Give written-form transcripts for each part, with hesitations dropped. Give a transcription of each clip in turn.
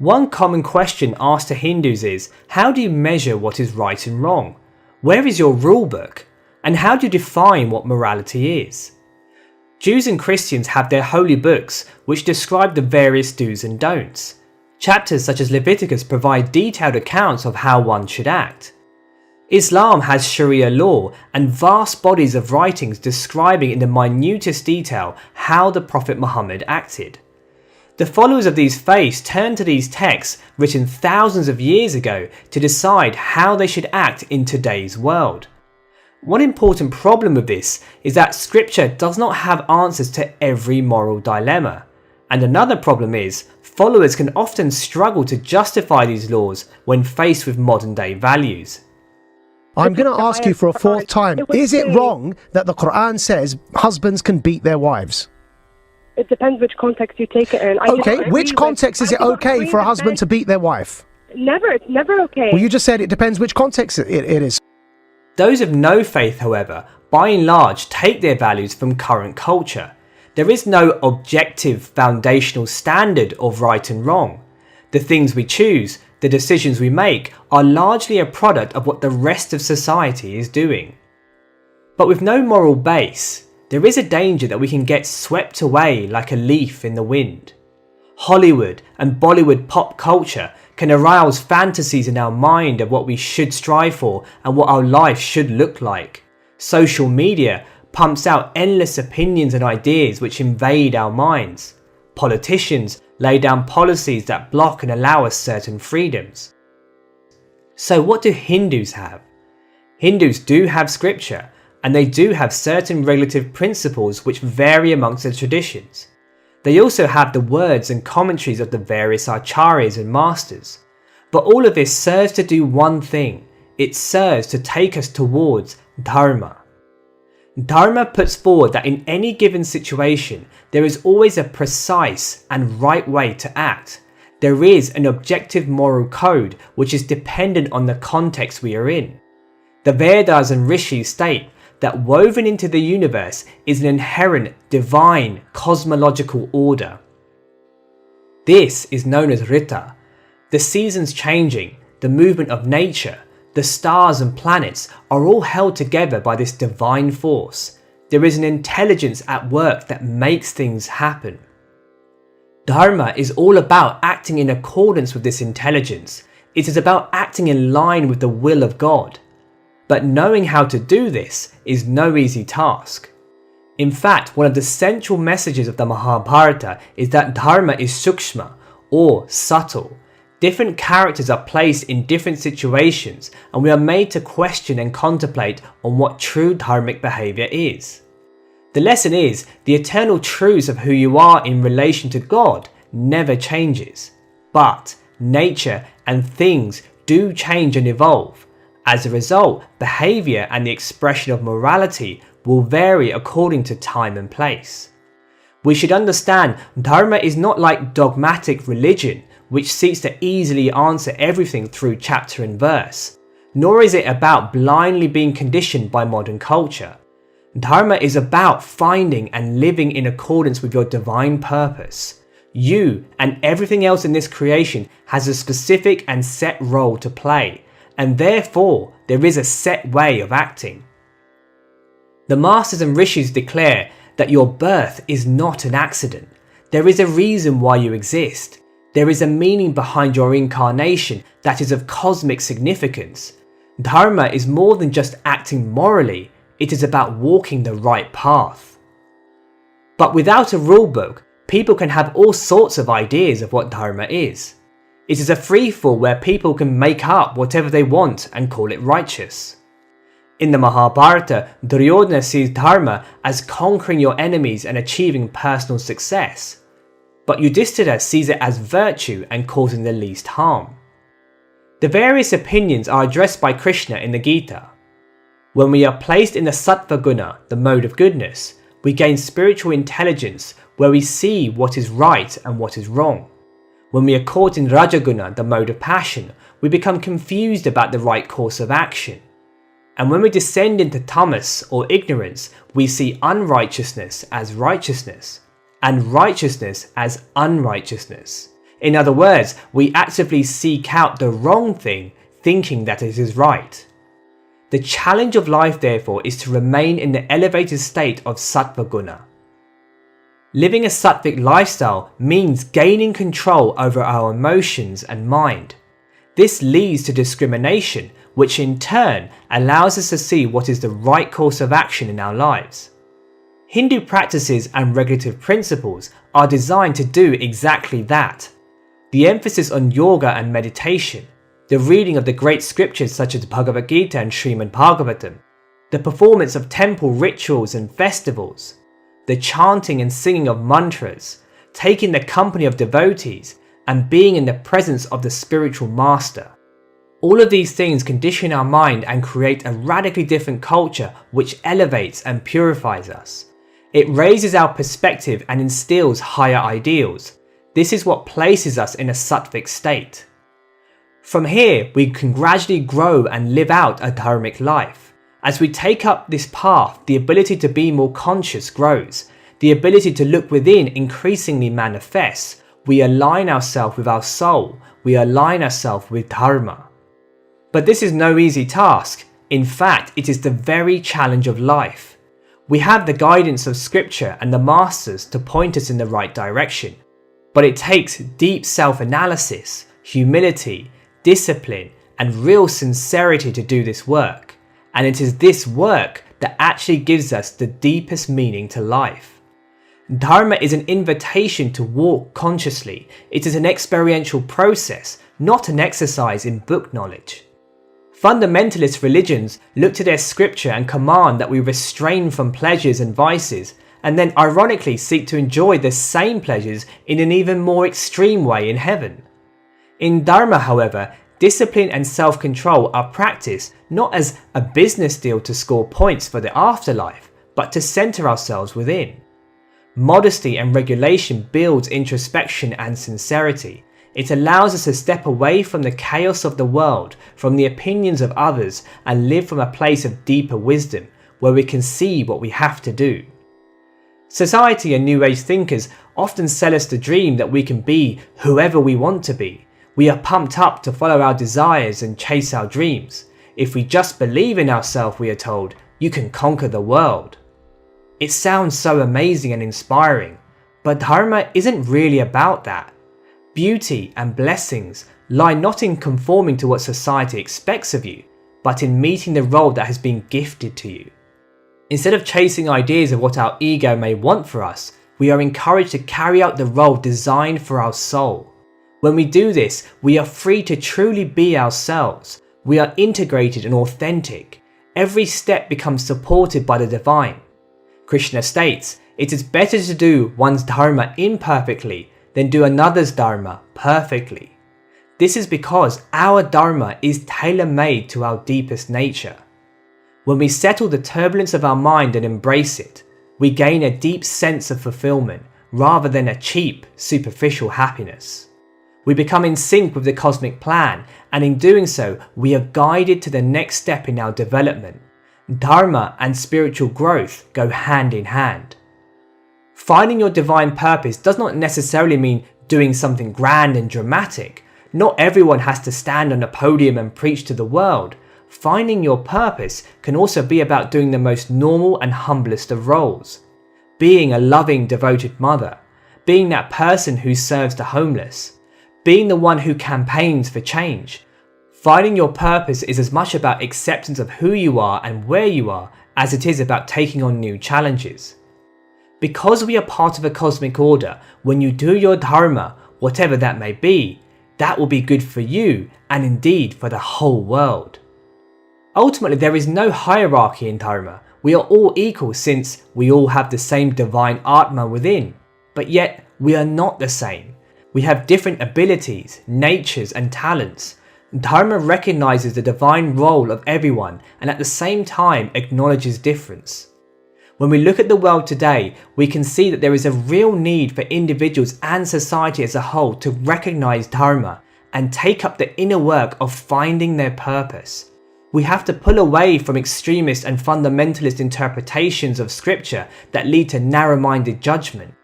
One common question asked to Hindus is, how do you measure what is right and wrong? Where is your rule book? And how do you define what morality is? Jews and Christians have their holy books which describe the various do's and don'ts. Chapters such as Leviticus provide detailed accounts of how one should act. Islam has Sharia law and vast bodies of writings describing in the minutest detail how the Prophet Muhammad acted. The followers of these faiths turn to these texts written thousands of years ago to decide how they should act in today's world. One important problem with this is that scripture does not have answers to every moral dilemma. And another problem is, followers can often struggle to justify these laws when faced with modern day values. I'm going to ask you for a fourth time, is it wrong that the Quran says husbands can beat their wives? It depends which context you take it in. Okay, which context is it okay for a husband to beat their wife? It's never okay. Well, you just said it depends which context it is. Those of no faith, however, by and large take their values from current culture. There is no objective foundational standard of right and wrong. The things we choose, the decisions we make, are largely a product of what the rest of society is doing. But with no moral base, there is a danger that we can get swept away like a leaf in the wind. Hollywood and Bollywood pop culture can arouse fantasies in our mind of what we should strive for and what our life should look like. Social media pumps out endless opinions and ideas which invade our minds. Politicians lay down policies that block and allow us certain freedoms. So what do Hindus have? Hindus do have scripture, and they do have certain regulative principles which vary amongst the traditions. They also have the words and commentaries of the various acharyas and masters. But all of this serves to do one thing. It serves to take us towards Dharma. Dharma puts forward that in any given situation, there is always a precise and right way to act. There is an objective moral code which is dependent on the context we are in. The Vedas and Rishis state that woven into the universe is an inherent divine cosmological order. This is known as Rita. The seasons changing, the movement of nature, the stars and planets are all held together by this divine force. There is an intelligence at work that makes things happen. Dharma is all about acting in accordance with this intelligence. It is about acting in line with the will of God. But knowing how to do this is no easy task. In fact, one of the central messages of the Mahabharata is that Dharma is sukshma, or subtle. Different characters are placed in different situations, and we are made to question and contemplate on what true dharmic behaviour is. The lesson is, the eternal truths of who you are in relation to God never changes. But nature and things do change and evolve. As a result, behaviour and the expression of morality will vary according to time and place. We should understand Dharma is not like dogmatic religion, which seeks to easily answer everything through chapter and verse, nor is it about blindly being conditioned by modern culture. Dharma is about finding and living in accordance with your divine purpose. You and everything else in this creation has a specific and set role to play, and therefore there is a set way of acting. The masters and rishis declare that your birth is not an accident. There is a reason why you exist. There is a meaning behind your incarnation that is of cosmic significance. Dharma is more than just acting morally, it is about walking the right path. But without a rulebook, people can have all sorts of ideas of what Dharma is. It is a free-for-all where people can make up whatever they want and call it righteous. In the Mahabharata, Duryodhana sees Dharma as conquering your enemies and achieving personal success. But Yudhishthira sees it as virtue and causing the least harm. The various opinions are addressed by Krishna in the Gita. When we are placed in the Sattva Guna, the mode of goodness, we gain spiritual intelligence where we see what is right and what is wrong. When we are caught in Rajaguna, the mode of passion, we become confused about the right course of action. And when we descend into tamas or ignorance, we see unrighteousness as righteousness, and righteousness as unrighteousness. In other words, we actively seek out the wrong thing, thinking that it is right. The challenge of life, therefore, is to remain in the elevated state of sattva guna. Living a sattvic lifestyle means gaining control over our emotions and mind. This leads to discrimination, which in turn allows us to see what is the right course of action in our lives. Hindu practices and regulative principles are designed to do exactly that. The emphasis on yoga and meditation, the reading of the great scriptures such as Bhagavad Gita and Srimad Bhagavatam, the performance of temple rituals and festivals, the chanting and singing of mantras, taking the company of devotees, and being in the presence of the spiritual master. All of these things condition our mind and create a radically different culture which elevates and purifies us. It raises our perspective and instills higher ideals. This is what places us in a sattvic state. From here, we can gradually grow and live out a dharmic life. As we take up this path, the ability to be more conscious grows. The ability to look within increasingly manifests. We align ourselves with our soul. We align ourselves with dharma. But this is no easy task. In fact, it is the very challenge of life. We have the guidance of scripture and the masters to point us in the right direction. But it takes deep self-analysis, humility, discipline, and real sincerity to do this work. And it is this work that actually gives us the deepest meaning to life. Dharma is an invitation to walk consciously. It is an experiential process, not an exercise in book knowledge. Fundamentalist religions look to their scripture and command that we restrain from pleasures and vices, and then ironically seek to enjoy the same pleasures in an even more extreme way in heaven. In Dharma, however, discipline and self-control are practiced not as a business deal to score points for the afterlife, but to center ourselves within. Modesty and regulation builds introspection and sincerity. It allows us to step away from the chaos of the world, from the opinions of others, and live from a place of deeper wisdom, where we can see what we have to do. Society and New Age thinkers often sell us the dream that we can be whoever we want to be. We are pumped up to follow our desires and chase our dreams. If we just believe in ourselves, we are told, you can conquer the world. It sounds so amazing and inspiring, but Dharma isn't really about that. Beauty and blessings lie not in conforming to what society expects of you, but in meeting the role that has been gifted to you. Instead of chasing ideas of what our ego may want for us, we are encouraged to carry out the role designed for our soul. When we do this, we are free to truly be ourselves. We are integrated and authentic. Every step becomes supported by the divine. Krishna states, it is better to do one's dharma imperfectly than do another's dharma perfectly. This is because our dharma is tailor-made to our deepest nature. When we settle the turbulence of our mind and embrace it, we gain a deep sense of fulfillment rather than a cheap, superficial happiness. We become in sync with the cosmic plan, and in doing so, we are guided to the next step in our development. Dharma and spiritual growth go hand in hand. Finding your divine purpose does not necessarily mean doing something grand and dramatic. Not everyone has to stand on a podium and preach to the world. Finding your purpose can also be about doing the most normal and humblest of roles. Being a loving, devoted mother. Being that person who serves the homeless. Being the one who campaigns for change. Finding your purpose is as much about acceptance of who you are and where you are as it is about taking on new challenges. Because we are part of a cosmic order, when you do your dharma, whatever that may be, that will be good for you and indeed for the whole world. Ultimately, there is no hierarchy in dharma. We are all equal since we all have the same divine Atma within, but yet we are not the same. We have different abilities, natures and talents. Dharma recognizes the divine role of everyone and at the same time acknowledges difference. When we look at the world today, we can see that there is a real need for individuals and society as a whole to recognize Dharma and take up the inner work of finding their purpose. We have to pull away from extremist and fundamentalist interpretations of scripture that lead to narrow-minded judgment.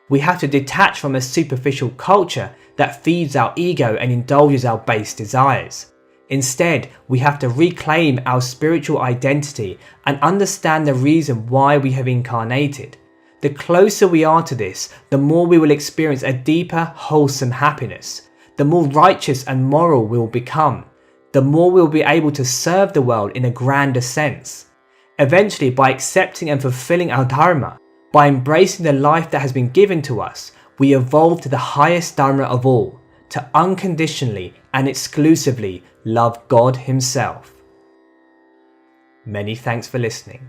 We have to detach from a superficial culture that feeds our ego and indulges our base desires. Instead, we have to reclaim our spiritual identity and understand the reason why we have incarnated. The closer we are to this, the more we will experience a deeper, wholesome happiness. The more righteous and moral we will become. The more we will be able to serve the world in a grander sense. Eventually, by accepting and fulfilling our dharma, by embracing the life that has been given to us, we evolve to the highest dharma of all, to unconditionally and exclusively love God Himself. Many thanks for listening.